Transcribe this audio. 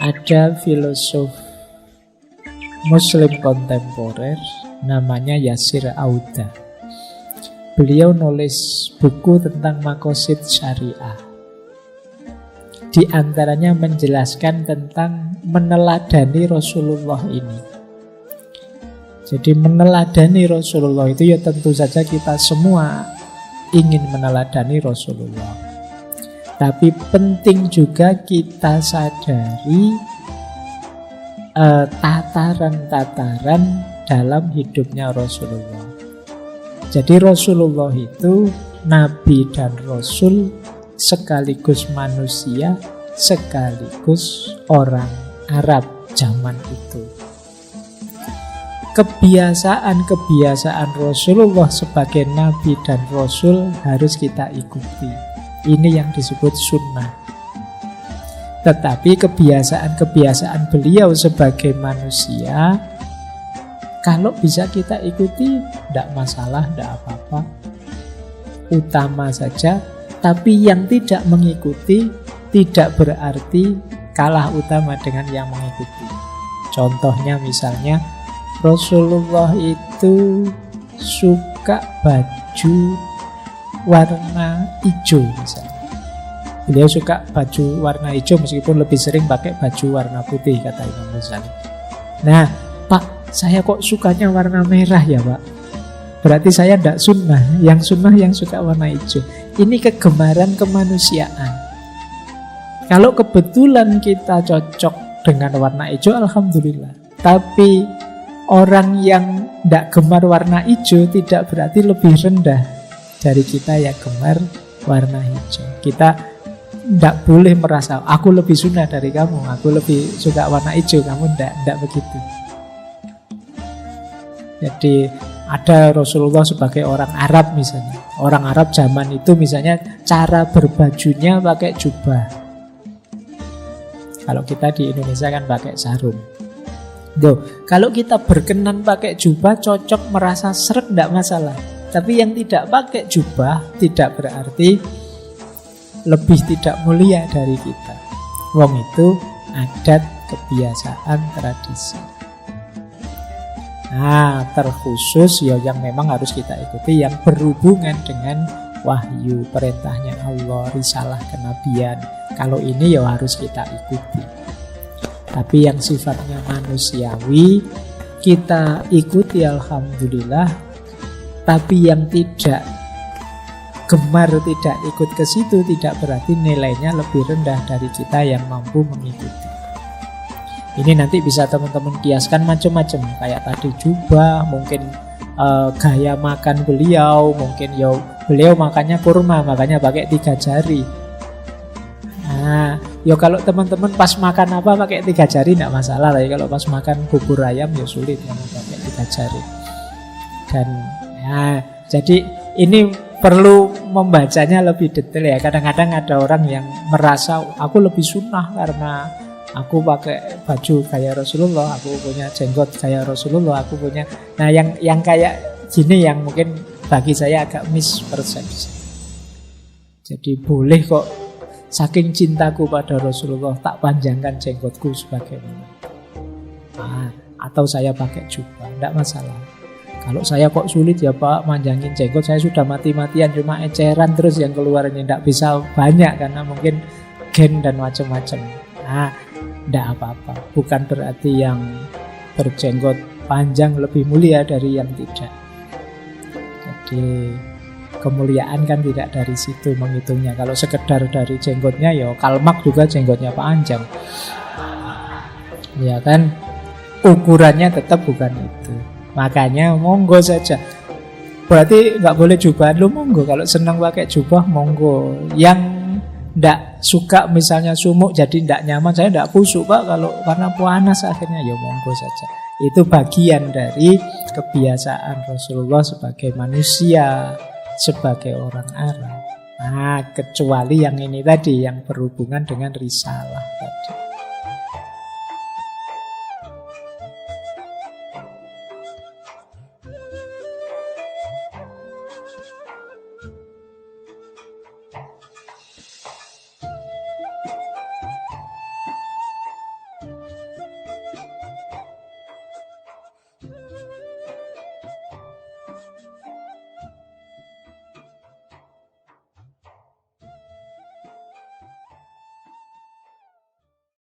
Ada filosof Muslim kontemporer namanya Yasir Auda. Beliau nulis buku tentang maqasid syariah. Di antaranya menjelaskan tentang meneladani Rasulullah ini. Jadi meneladani Rasulullah itu ya tentu saja kita semua ingin meneladani Rasulullah. Tapi penting juga kita sadari tataran-tataran dalam hidupnya Rasulullah. Jadi Rasulullah itu Nabi dan Rasul sekaligus manusia, sekaligus orang Arab zaman itu. Kebiasaan-kebiasaan Rasulullah sebagai Nabi dan Rasul harus kita ikuti. Ini yang disebut sunnah. Tetapi kebiasaan-kebiasaan beliau sebagai manusia, kalau bisa kita ikuti, tidak masalah, tidak apa-apa. Utama saja. Tapi yang tidak mengikuti tidak berarti kalah utama dengan yang mengikuti. Contohnya misalnya, Rasulullah itu suka baju warna hijau misalnya. Beliau suka baju warna hijau meskipun lebih sering pakai baju warna putih, kata Imam Ghazali. Nah, Pak, saya kok sukanya warna merah ya Pak? Berarti saya tidak sunnah. Yang sunnah yang suka warna hijau. Ini kegemaran kemanusiaan. Kalau kebetulan kita cocok dengan warna hijau, alhamdulillah. Tapi orang yang tidak gemar warna hijau tidak berarti lebih rendah dari kita yang gemar warna hijau. Kita tidak boleh merasa aku lebih sunnah dari kamu, aku lebih suka warna hijau, kamu tidak begitu. Jadi ada Rasulullah sebagai orang Arab misalnya. Orang Arab zaman itu misalnya cara berbajunya pakai jubah. Kalau kita di Indonesia kan pakai sarung. Kalau kita berkenan pakai jubah, cocok, merasa seret, tidak masalah. Tapi yang tidak pakai jubah tidak berarti lebih tidak mulia dari kita. Wong itu adat, kebiasaan, tradisi. Nah, terkhusus ya yang memang harus kita ikuti yang berhubungan dengan wahyu, perintahnya Allah, risalah kenabian. Kalau ini ya harus kita ikuti. Tapi yang sifatnya manusiawi kita ikuti alhamdulillah. Tapi yang tidak gemar, tidak ikut ke situ tidak berarti nilainya lebih rendah dari kita yang mampu mengikuti. Ini nanti bisa teman-teman kiaskan macam-macam. Kayak tadi jubah, mungkin gaya makan beliau, mungkin ya beliau makannya kurma, makanya pakai 3 jari. Nah, ya kalau teman-teman pas makan apa pakai 3 jari tidak masalah. Tapi kalau pas makan bubur ayam ya sulit ya pakai 3 jari. Dan ya, jadi ini perlu membacanya lebih detail ya. Kadang-kadang ada orang yang merasa aku lebih sunnah karena aku pakai baju kayak Rasulullah, aku punya jenggot kayak Rasulullah, aku punya. Nah, yang kayak gini yang mungkin bagi saya agak mispersepsi. Jadi boleh kok saking cintaku pada Rasulullah tak panjangkan jenggotku sebagaimana. Nah, atau saya pakai jubah, tidak masalah. Kalau saya kok sulit ya Pak manjangin jenggot, saya sudah mati-matian cuma eceran terus yang keluarnya, tidak bisa banyak karena mungkin gen dan macam-macam. Nah, tidak apa-apa. Bukan berarti yang berjenggot panjang lebih mulia dari yang tidak. Jadi kemuliaan kan tidak dari situ menghitungnya. Kalau sekedar dari jenggotnya ya Karl Marx juga jenggotnya panjang. Ya kan, ukurannya tetap bukan itu. Makanya monggo saja. Berarti nggak boleh jubah, lu monggo. Kalau senang pakai jubah monggo. Yang ndak suka misalnya sumuk jadi ndak nyaman, saya ndak kusuk Pak kalau karena panas akhirnya, ya monggo saja. Itu bagian dari kebiasaan Rasulullah sebagai manusia, sebagai orang Arab. Nah, kecuali yang ini tadi yang berhubungan dengan risalah.